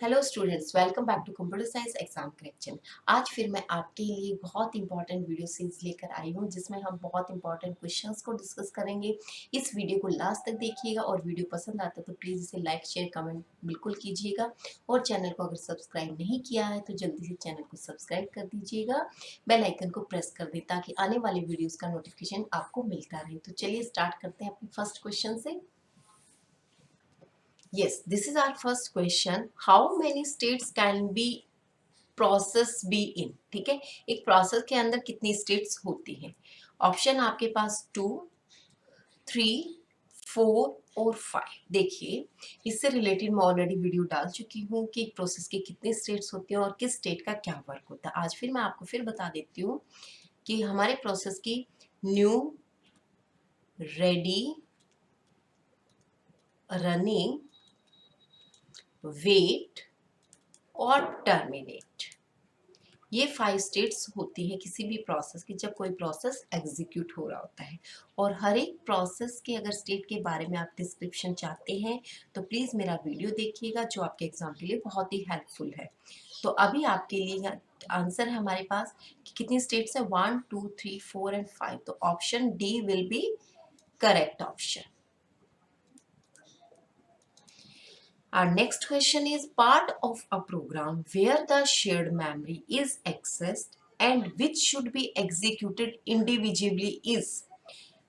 Hello students, welcome back to computer science exam correction. आज फिर मैं आपके लिए बहुत इंपॉर्टेंट वीडियो सीरीज लेकर आई हूँ जिसमें हम बहुत इंपॉर्टेंट क्वेश्चंस को डिस्कस करेंगे। इस वीडियो को लास्ट तक देखिएगा और वीडियो पसंद आता है तो प्लीज़ इसे लाइक शेयर कमेंट बिल्कुल कीजिएगा। और चैनल को अगर सब्सक्राइब नहीं किया है तो जल्दी से चैनल को सब्सक्राइब कर दीजिएगा, बेल आइकन को प्रेस कर दें ताकि आने वाले वीडियोज़ का नोटिफिकेशन आपको मिलता रहे। तो चलिए स्टार्ट करते हैं अपने फर्स्ट क्वेश्चन से। Yes, this is our first question. How many states can be process be in? ठीक है, एक प्रोसेस के अंदर कितनी स्टेट्स होती हैं? ऑप्शन आपके पास 2, 3, 4 और 5। देखिए, इससे रिलेटेड मैं ऑलरेडी वीडियो डाल चुकी हूँ कि एक प्रोसेस की कितनी स्टेट्स होती हैं और किस स्टेट का क्या वर्क होता है। आज फिर मैं आपको फिर बता देती हूँ कि हमारे प्रोसेस की न्यू, रेडी, रनिंग, वेट और टर्मिनेट, ये 5 स्टेट्स होती है किसी भी प्रोसेस की जब कोई प्रोसेस एग्जीक्यूट हो रहा होता है। और हर एक प्रोसेस के अगर स्टेट के बारे में आप डिस्क्रिप्शन चाहते हैं तो प्लीज़ मेरा वीडियो देखिएगा जो आपके एग्जाम के लिए बहुत ही हेल्पफुल है। तो अभी आपके लिए आंसर है हमारे पास कि कितनी स्टेट्स है, 1, 2, 3, 4 एंड 5। तो option D will be correct option. Our next question is part of a program where the shared memory is accessed and which should be executed individually is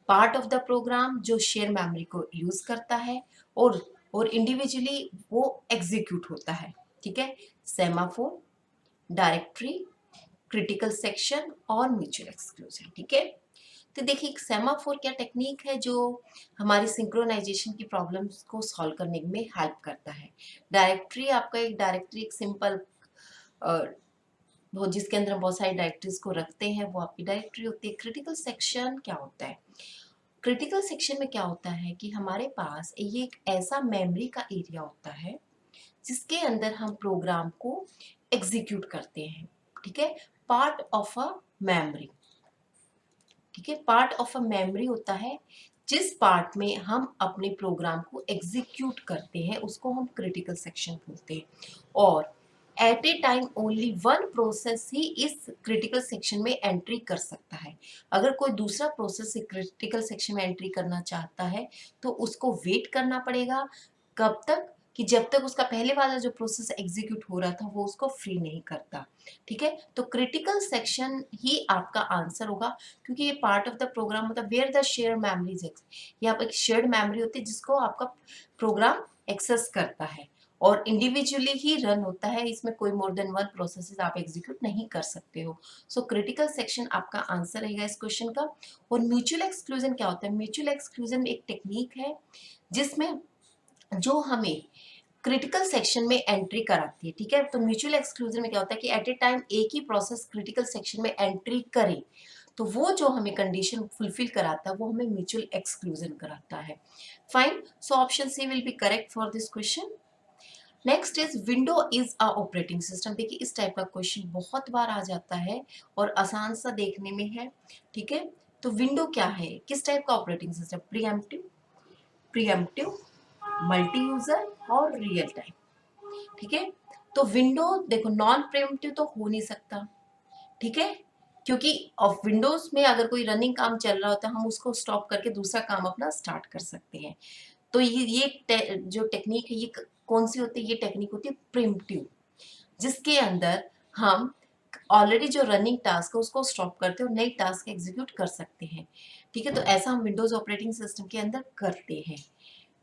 part of the program जो share memory को use करता है और individually वो execute होता है। ठीक है, सेमाफोर, डायरेक्टरी, क्रिटिकल सेक्शन और म्यूचुअल एक्सक्लूजन। ठीक है, तो देखिए सेमाफोर क्या टेक्निक है जो हमारी सिंक्रोनाइजेशन की प्रॉब्लम्स को सॉल्व करने में हेल्प करता है। डायरेक्टरी आपका एक सिंपल वो जिसके अंदर हम बहुत सारी डायरेक्टरीज को रखते हैं वो आपकी डायरेक्टरी होती है। क्रिटिकल सेक्शन क्या होता है? क्रिटिकल सेक्शन में क्या होता है कि हमारे पास ये एक ऐसा मेमोरी का एरिया होता है जिसके अंदर हम प्रोग्राम को एग्जीक्यूट करते हैं। ठीक है, पार्ट ऑफ अ मेमोरी। ठीक है, पार्ट ऑफ अ मेमोरी होता है जिस पार्ट में हम अपने प्रोग्राम को एग्जीक्यूट करते हैं उसको हम क्रिटिकल सेक्शन बोलते हैं। और at a time only one process ही इस क्रिटिकल सेक्शन में एंट्री कर सकता है। अगर कोई दूसरा प्रोसेस क्रिटिकल सेक्शन में एंट्री करना चाहता है तो उसको वेट करना पड़ेगा। कब तक? कि जब तक उसका पहले वाला जो प्रोसेस एग्जीक्यूट हो रहा था वो उसको फ्री नहीं करता। ठीक है, तो क्रिटिकल सेक्शन ही आपका आंसर होगा क्योंकि ये पार्ट ऑफ द प्रोग्राम मतलब वेयर द शेयर मेमोरीज, यहाँ पर एक शेयर्ड मेमोरी होती है जिसको आपका प्रोग्राम एक्सेस करता है और इंडिविजुअली ही रन होता है। इसमें कोई मोर देन वन प्रोसेसेस आप एग्जीक्यूट नहीं कर सकते हो। सो क्रिटिकल सेक्शन आपका आंसर रहेगा इस क्वेश्चन का। और म्यूचुअल एक्सक्लूजन क्या होता है? म्यूचुअल एक्सक्लूजन एक टेक्निक है जिसमें जो हमें क्रिटिकल सेक्शन में एंट्री कराती है। ठीक है, तो म्यूचुअल एक्सक्लूजन में क्या होता है कि एट ए टाइम एक ही प्रोसेस क्रिटिकल सेक्शन में एंट्री करे तो वो जो हमें कंडीशन फुलफिल कराता है वो हमें म्यूचुअल एक्सक्लूजन कराता है। Fine, so option C will be correct for this question. Next is window is a operating system. देखिए इस टाइप का क्वेश्चन बहुत बार आ जाता है और आसान सा देखने में है। ठीक है, तो विंडो क्या है, किस टाइप का operating system? Pre-emptive, multi user और रियल टाइम। ठीक है, तो विंडो देखो नॉन प्रीएम्प्टिव तो हो नहीं सकता। ठीक है, क्योंकि ऑफ विंडोज में अगर कोई रनिंग काम चल रहा होता है हम उसको स्टॉप करके दूसरा काम अपना स्टार्ट कर सकते हैं। तो जो टेक्निक है ये कौन सी होती है? ये टेक्निक होती है प्रीएम्प्टिव, जिसके अंदर हम ऑलरेडी जो रनिंग टास्क है उसको स्टॉप करते हैं और नई टास्क एग्जीक्यूट कर सकते हैं। ठीक है, तो ऐसा हम विंडोज ऑपरेटिंग सिस्टम के अंदर करते हैं।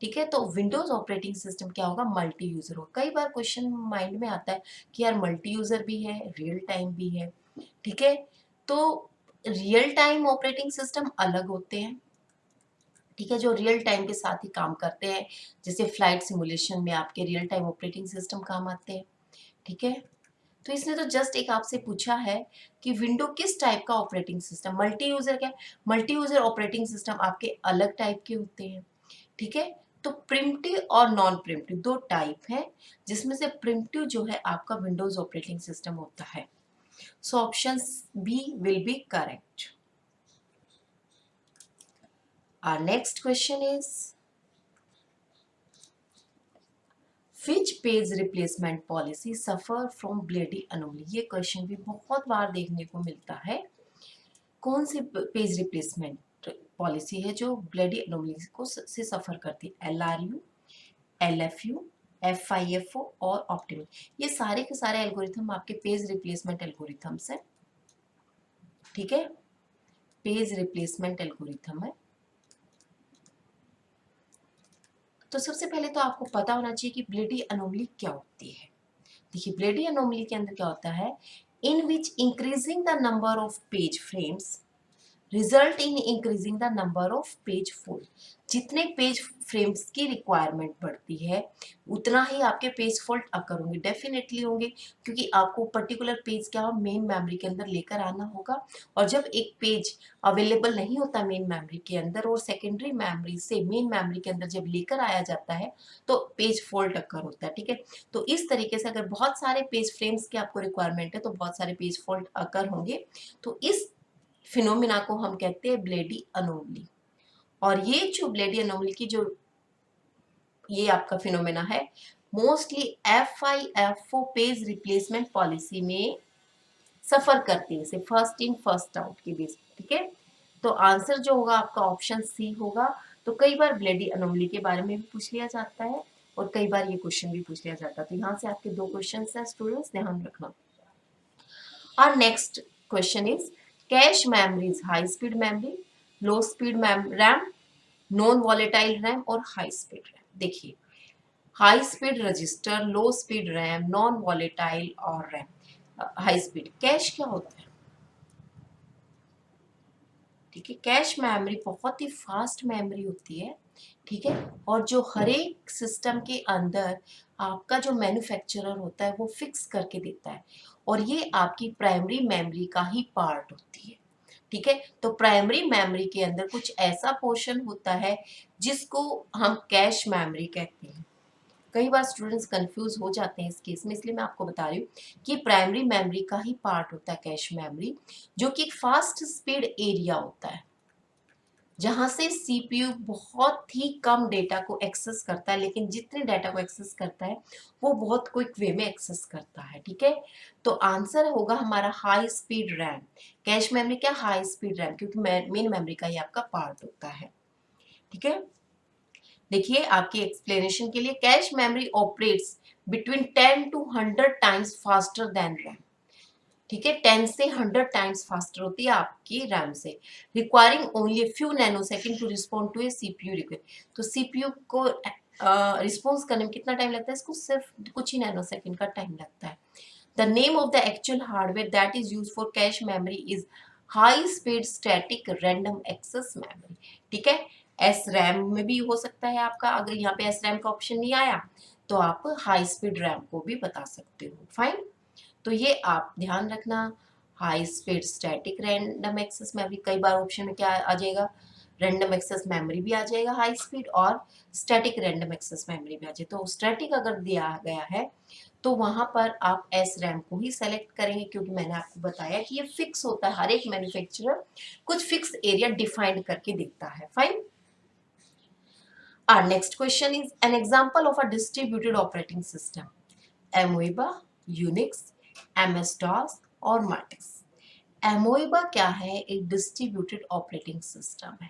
ठीक है, तो विंडोज ऑपरेटिंग सिस्टम क्या होगा? मल्टी यूजर होगा। कई बार क्वेश्चन माइंड में आता है कि यार मल्टी यूजर भी है, रियल टाइम भी है। ठीक है, तो रियल टाइम ऑपरेटिंग सिस्टम अलग होते हैं। ठीक है, जो रियल टाइम के साथ ही काम करते हैं, जैसे फ्लाइट सिमुलेशन में आपके रियल टाइम ऑपरेटिंग सिस्टम काम आते हैं। ठीक है, तो इसने तो जस्ट एक आपसे पूछा है कि विंडो किस टाइप का ऑपरेटिंग सिस्टम, मल्टी यूजर क्या? मल्टी यूजर ऑपरेटिंग सिस्टम आपके अलग टाइप के होते हैं। ठीक है, तो प्रिमिटिव और नॉन प्रिमिटिव दो टाइप है जिसमें से प्रिमिटिव जो है आपका विंडोज ऑपरेटिंग सिस्टम होता है। So option B will be correct. Our next question is which page replacement policy suffer from Belady anomaly, ये क्वेश्चन भी बहुत बार देखने को मिलता है। कौन सी पेज रिप्लेसमेंट पॉलिसी है जो ब्लेडी अनोमली को से सफर करती है? LRU, LFU, FIFO और ऑप्टिमल, ये सारे के सारे एल्गोरिथम आपके पेज रिप्लेसमेंट एल्गोरिथम्स है। ठीक है, पेज रिप्लेसमेंट एल्गोरिथम है। तो सबसे पहले तो आपको पता होना चाहिए कि ब्लेडी अनोमली क्या होती है। देखिए, ब्लेडी अनोमली के अंदर क्या होता है, in which increasing the number of page frames result in increasing the number of page fault, जितने पेज फ्रेम्स की रिक्वायरमेंट बढ़ती है उतना ही आपके पेज फोल्ड अकर होंगे, डेफिनेटली होंगे, क्योंकि आपको पर्टिकुलर पेज क्या मेन मेमोरी के अंदर लेकर आना होगा। और जब एक पेज अवेलेबल नहीं होता मेन मेमोरी के अंदर और सेकेंडरी मेमोरी से मेन मेमोरी के अंदर जब लेकर आया जाता है तो पेज फोल्ड अकर होता है। ठीक है, तो इस तरीके से अगर बहुत सारे पेज फ्रेम्स की आपको रिक्वायरमेंट है तो बहुत सारे पेज फोल्ड अकर होंगे। तो इस फिनोमिना को हम कहते हैं ब्लेडी अनोमली। और ये जो ब्लेडी अनोमली की जो ये आपका फिनोमिना है, mostly FIFO page replacement policy में सफर करती है, फर्स्ट इन फर्स्ट आउट की बेस। ठीक है, तो आंसर जो होगा आपका ऑप्शन सी होगा। तो कई बार ब्लेडी अनोमली के बारे में भी पूछ लिया जाता है और कई बार ये क्वेश्चन भी पूछ लिया जाता है। तो यहाँ से आपके दो क्वेश्चन है स्टूडेंट्स, ध्यान रखना। Our next question is, cache memory is high speed memory, low speed RAM, non volatile RAM और high speed RAM। देखिए, हाई स्पीड रजिस्टर, लो स्पीड रैम, नॉन वॉलेटाइल और रैम। हाई स्पीड कैश क्या होता है? ठीक है, कैश मेमोरी बहुत ही fast memory होती है। ठीक है, और जो हर एक सिस्टम के अंदर आपका जो मैन्युफैक्चरर होता है वो फिक्स करके देता है और ये आपकी प्राइमरी मेमोरी का ही पार्ट होती है। ठीक है, तो प्राइमरी मेमोरी के अंदर कुछ ऐसा पोर्शन होता है जिसको हम कैश मेमोरी कहते हैं। कई बार स्टूडेंट्स कंफ्यूज हो जाते हैं इस केस में, इसलिए मैं आपको बता रही हूँ कि प्राइमरी मेमोरी का ही पार्ट होता है कैश मेमोरी, जो कि फास्ट स्पीड एरिया होता है जहां से सीपीयू बहुत ही कम डेटा को एक्सेस करता है, लेकिन जितने डेटा को एक्सेस करता है वो बहुत क्विक वे में एक्सेस करता है। ठीक है, तो आंसर होगा हमारा high speed RAM. Cache memory क्या, हाई स्पीड रैम, क्योंकि मेन मेमोरी का ही आपका पार्ट होता है। ठीक है, देखिए आपकी एक्सप्लेनेशन के लिए, cache memory operates between 10 to 100 times faster than RAM. ठीक है, 10 से 100 टाइम्स फास्टर होती है आपकी रैम से, requiring only a few nano second to respond to a CPU request. तो सीपीयू को रिस्पॉन्स करने में कितना टाइम लगता है, इसको सिर्फ कुछ ही नैनो सेकंड का टाइम लगता है। The name of the actual hardware that is use for cache memory is high speed static random access memory. ठीक है, एस रैम में भी हो सकता है आपका, अगर यहाँ पे एस रैम का ऑप्शन नहीं आया तो आप हाई स्पीड रैम को भी बता सकते हो। फाइन, तो ये आप ध्यान रखना, high speed static random access memory, कई बार ऑप्शन में क्या आ जाएगा, रैंडम एक्सेस मेमोरी भी आ जाएगा हाई स्पीड और स्टैटिक रैंडम एक्सेस मेमोरी भी आ जाए। तो स्टैटिक अगर दिया गया है तो वहां पर आप एस रैम को ही सेलेक्ट करेंगे, क्योंकि मैंने आपको बताया कि ये फिक्स होता है, हर एक मैन्युफैक्चरर कुछ फिक्स एरिया डिफाइंड करके देता है। Fine, our next question is an example of a distributed operating system, amoeba, unix, ms dos और matrix। amoeba क्या है, एक डिस्ट्रीब्यूटेड ऑपरेटिंग सिस्टम है।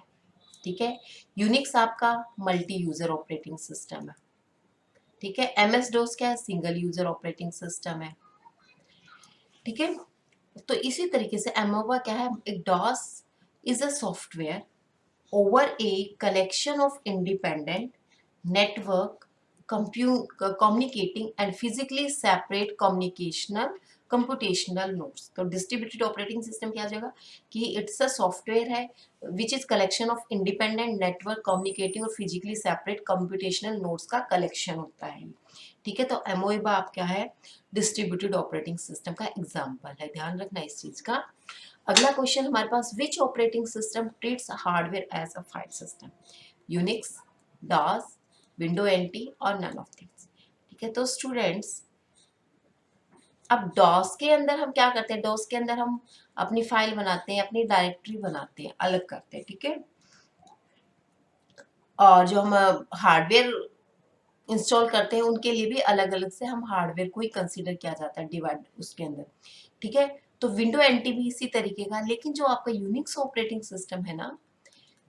ठीक है, यूनिक्स आपका मल्टी यूजर ऑपरेटिंग सिस्टम है। ठीक है, एमएस डोस क्या है, सिंगल यूजर ऑपरेटिंग सिस्टम है। ठीक है, तो इसी तरीके से एमोबा क्या है, एक DOS is a software over a collection of independent network communicating and physically separate computational nodes। तो डिस्ट्रीब्यूटेड ऑपरेटिंग सिस्टम क्या जाएगा कि इट्स अ सॉफ्टवेयर है which is collection of independent network communicating और फिजिकली सेपरेट कंप्यूटेशनल नोड्स का collection होता है। ठीक है, तो एमोएबा आप क्या है, डिस्ट्रीब्यूटेड ऑपरेटिंग सिस्टम का एग्जाम्पल है, ध्यान रखना इस चीज का। अगला क्वेश्चन हमारे पास, विच operating system treats hardware as a file system, Unix, DOS, window NT और नन ऑफ थिंग्स। ठीक है, तो स्टूडेंट्स अब डॉस के अंदर हम क्या करते हैं, डॉस के अंदर हम अपनी फाइल बनाते हैं, अपनी डायरेक्टरी बनाते हैं, अलग करते हैं। ठीक है, और जो हम हार्डवेयर इंस्टॉल करते हैं उनके लिए भी अलग अलग से हम हार्डवेयर को ही कंसीडर किया जाता है डिवाइड उसके अंदर, ठीक है। तो विंडो एंटी भी इसी तरीके का, लेकिन जो आपका यूनिक्स ऑपरेटिंग सिस्टम है ना,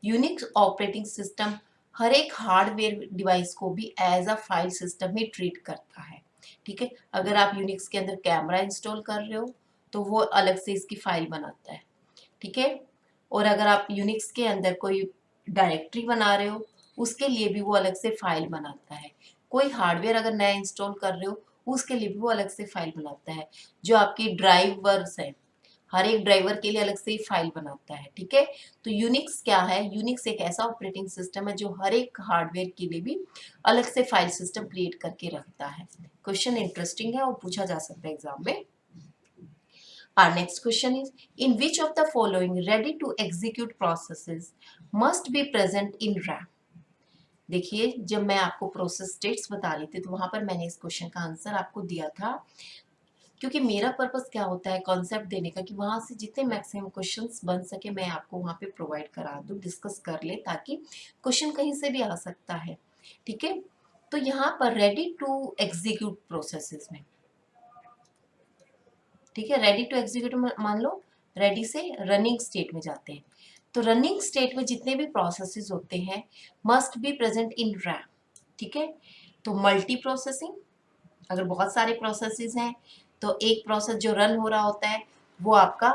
यूनिक्स ऑपरेटिंग सिस्टम हर एक हार्डवेयर डिवाइस को भी एज अ फाइल सिस्टम ही ट्रीट करता है, ठीक है। अगर आप यूनिक्स के अंदर कैमरा इंस्टॉल कर रहे हो तो वो अलग से इसकी फाइल बनाता है, ठीक है। और अगर आप यूनिक्स के अंदर कोई डायरेक्टरी बना रहे हो उसके लिए भी वो अलग से फाइल बनाता है। कोई हार्डवेयर अगर नया इंस्टॉल कर रहे हो उसके लिए भी वो अलग से फाइल बनाता है। जो आपकी ड्राइवर्स है, हर एक ड्राइवर के लिए अलग से ही फाइल बनाता है, ठीक है। तो यूनिक्स क्या है, यूनिक्स एक ऐसा ऑपरेटिंग सिस्टम है जो हर एक हार्डवेयर के लिए भी अलग से फाइल सिस्टम क्रिएट करके रखता है। क्वेश्चन इंटरेस्टिंग है और पूछा जा सकता है एग्जाम में। Our next question is, in which of the following ready to execute processes must be present in RAM? देखिए, जब मैं आपको प्रोसेस स्टेट्स बता रही थी तो वहां पर मैंने इस क्वेश्चन का आंसर आपको दिया था, क्योंकि मेरा पर्पस क्या होता है कॉन्सेप्ट देने का कि वहां से जितने मैक्सिमम क्वेश्चंस बन सके मैं आपको वहां पे प्रोवाइड करा दूं, डिस्कस कर ले, ताकि क्वेश्चन कहीं से भी आ सकता है, ठीक है। तो यहाँ पर रेडी टू एग्जीक्यूट प्रोसेसेस में, ठीक है, रेडी टू एग्जीक्यूट मान लो रेडी से रनिंग स्टेट में जाते हैं, तो रनिंग स्टेट में जितने भी प्रोसेसेस होते हैं must be present in RAM, ठीक है। तो मल्टी प्रोसेसिंग, अगर बहुत सारे प्रोसेसेस हैं तो एक प्रोसेस जो रन हो रहा होता है वो आपका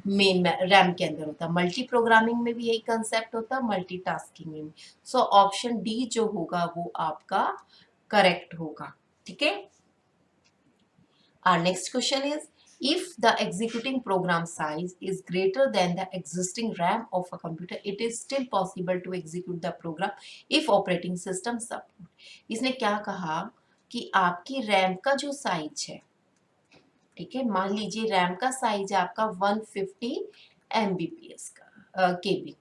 मेन रैम के अंदर होता है। मल्टी प्रोग्रामिंग में भी यही कंसेप्ट होता है, मल्टी टास्किंग में। सो ऑप्शन डी जो होगा वो आपका करेक्ट होगा, ठीक है। Our next question is, if the executing program size is greater than the existing RAM of a computer, it is still possible to execute the program if operating system support. इसने क्या कहा कि आपकी RAM का जो size है, ठीक है, मान लीजिए रैम का साइज है आपका 150 MBPS का केबी,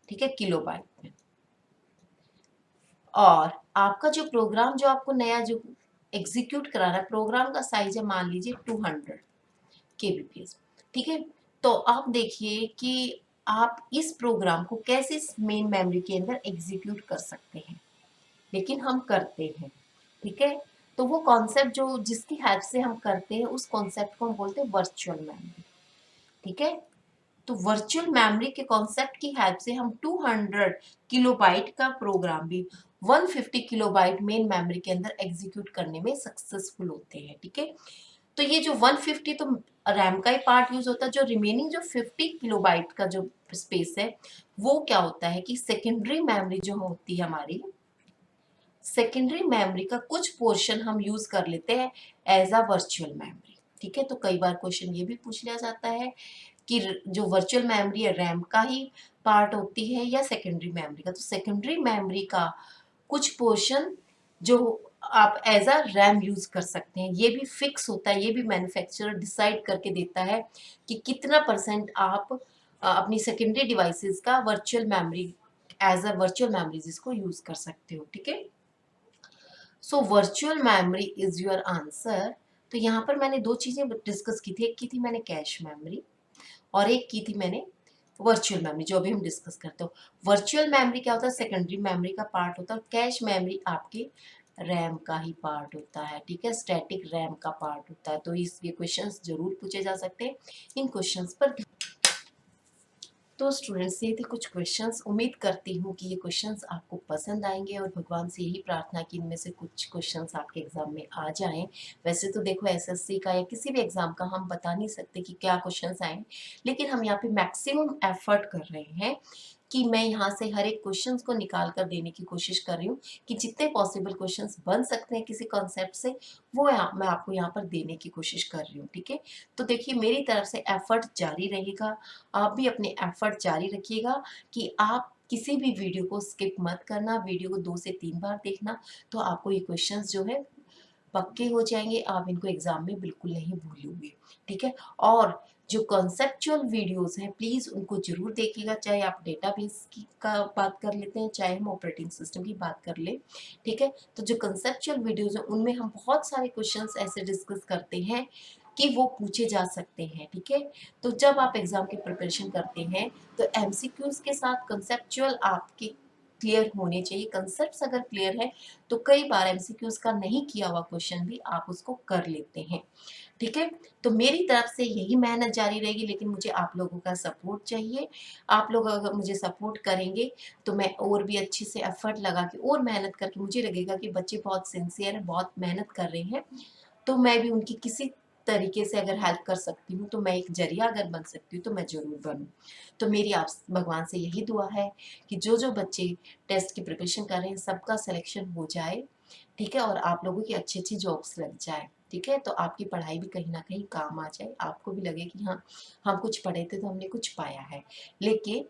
ठीक है, किलोबाइट में, और आपका जो प्रोग्राम जो आपको नया जो एग्जीक्यूट कराना है प्रोग्राम का साइज है मान लीजिए 200 kbps, ठीक है। तो आप देखिए कि आप इस प्रोग्राम को कैसे मेन मेमोरी के अंदर एग्जीक्यूट कर सकते हैं, लेकिन हम करते हैं, ठीक है। तो वो कॉन्सेप्ट जो जिसकी हेल्प से हम करते हैं उस कॉन्सेप्ट को हम बोलते हैं वर्चुअल मेमोरी, ठीक है। तो वर्चुअल मेमोरी के कॉन्सेप्ट की हेल्प से हम 200 किलोबाइट का प्रोग्राम भी 150 किलोबाइट मेन मेमोरी के अंदर एग्जीक्यूट करने में सक्सेसफुल होते हैं, ठीक है। तो ये जो 150 तो रैम का ही पार्ट यूज होता है, जो रिमेनिंग जो 50 किलोबाइट का जो स्पेस है वो क्या होता है कि सेकेंडरी मेमोरी जो होती है हमारी, सेकेंडरी मेमोरी का कुछ पोर्शन हम यूज कर लेते हैं एज अ वर्चुअल मेमोरी, ठीक है। तो कई बार क्वेश्चन ये भी पूछ लिया जाता है कि जो वर्चुअल मेमोरी है रैम का ही पार्ट होती है या सेकेंडरी मेमोरी का। तो सेकेंडरी मेमोरी का कुछ पोर्शन जो आप एज अ रैम यूज कर सकते हैं, ये भी फिक्स होता है, ये भी मैन्युफैक्चरर डिसाइड करके देता है कि कितना परसेंट आप अपनी सेकेंडरी डिवाइसेस का virtual memory as a virtual memories इसको यूज कर सकते हो, ठीक है। So virtual memory is your answer. तो यहाँ पर मैंने दो चीजें डिस्कस की थी, एक की थी मैंने कैश मेमोरी और एक की थी मैंने वर्चुअल मेमोरी, जो अभी हम डिस्कस करते हो। वर्चुअल मेमोरी क्या होता है, सेकेंडरी मेमोरी का पार्ट होता है, और कैश मेमोरी आपके रैम का ही पार्ट होता है, ठीक है, स्टैटिक रैम का पार्ट होता है। तो इस ये क्वेश्चंस जरूर पूछे जा सकते हैं, इन क्वेश्चंस पर। तो स्टूडेंट्स ये थे कुछ क्वेश्चंस, उम्मीद करती हूँ कि ये क्वेश्चंस आपको पसंद आएंगे और भगवान से यही प्रार्थना कि इनमें से कुछ क्वेश्चंस आपके एग्जाम में आ जाएं। वैसे तो देखो एसएससी का या किसी भी एग्जाम का हम बता नहीं सकते कि क्या क्वेश्चंस आए, लेकिन हम यहाँ पे मैक्सिमम एफर्ट कर रहे हैं कि मैं यहाँ से हर एक क्वेश्चंस को निकाल कर देने की कोशिश कर रही हूँ कि जितने पॉसिबल क्वेश्चंस बन सकते हैं किसी कॉन्सेप्ट से वो मैं आपको यहाँ पर देने की कोशिश कर रही हूँ, ठीक है। तो देखिए मेरी तरफ से एफर्ट जारी रहेगा, आप भी अपने एफर्ट जारी रखिएगा कि आप किसी भी वीडियो को स्किप मत करना, वीडियो को 2 से 3 बार देखना, तो आपको ये क्वेश्चंस जो है पक्के हो जाएंगे, आप इनको एग्जाम में बिल्कुल नहीं भूलोगे, ठीक है। और जो कॉन्सेप्चुअल वीडियोस हैं प्लीज़ उनको जरूर देखिएगा, चाहे आप डेटाबेस की का बात कर लेते हैं चाहे हम ऑपरेटिंग सिस्टम की बात कर ले, ठीक है। तो जो कंसेप्चुअल वीडियोस हैं उनमें हम बहुत सारे क्वेश्चंस ऐसे डिस्कस करते हैं कि वो पूछे जा सकते हैं, ठीक है। तो जब आप एग्जाम की प्रिपरेशन करते हैं तो एमसीक्यूज के साथ कंसेप्चुअल आपकी क्लियर होने चाहिए। कंसेप्ट अगर क्लियर है तो कई बार एमसीक्यूज का नहीं किया हुआ क्वेश्चन भी आप उसको कर लेते हैं। ठीक है, तो मेरी तरफ से यही मेहनत जारी रहेगी, लेकिन मुझे आप लोगों का सपोर्ट चाहिए। आप लोग अगर मुझे सपोर्ट करेंगे तो मैं और भी अच्छे से एफर्ट लगा के और मेहनत करके, मुझे लगेगा कि बच्चे बहुत सिंसियर हैं, बहुत मेहनत कर रहे हैं, तो मैं भी उनकी किसी तरीके से अगर हेल्प कर सकती हूँ, तो मैं एक जरिया अगर बन सकती हूँ तो मैं ज़रूर बनूँ। तो मेरी आप भगवान से यही दुआ है कि जो जो बच्चे टेस्ट की प्रिपरेशन कर रहे हैं सबका सिलेक्शन हो जाए, ठीक है, और आप लोगों की अच्छी अच्छी जॉब्स लग जाए, ठीक है, तो आपकी पढ़ाई भी कहीं ना कहीं काम आ जाए, आपको भी लगे कि हाँ हम कुछ पढ़े थे तो हमने कुछ पाया है। लेकिन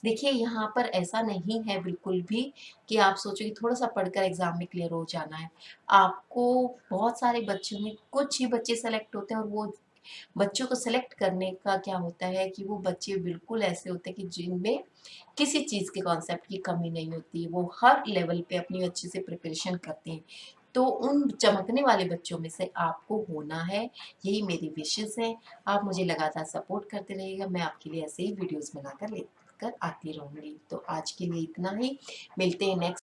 देखिए यहाँ पर ऐसा नहीं है बिल्कुल भी कि आप सोचो कि थोड़ा सा पढ़कर एग्जाम में क्लियर हो जाना है। आपको बहुत सारे बच्चों में कुछ ही बच्चे सेलेक्ट होते हैं, और वो बच्चों को सेलेक्ट करने का क्या होता है कि वो बच्चे बिल्कुल ऐसे होते हैं कि जिनमें किसी चीज़ के कॉन्सेप्ट की कमी नहीं होती, वो हर लेवल पे अपनी अच्छे से प्रिपरेशन करते हैं। तो उन चमकने वाले बच्चों में से आपको होना है, यही मेरी विशेष है। आप मुझे लगातार सपोर्ट करते रहिएगा, मैं आपके लिए ऐसे ही वीडियोस बनाकर लेकर आती रहूँगी। तो आज के लिए इतना ही, मिलते हैं नेक्स्ट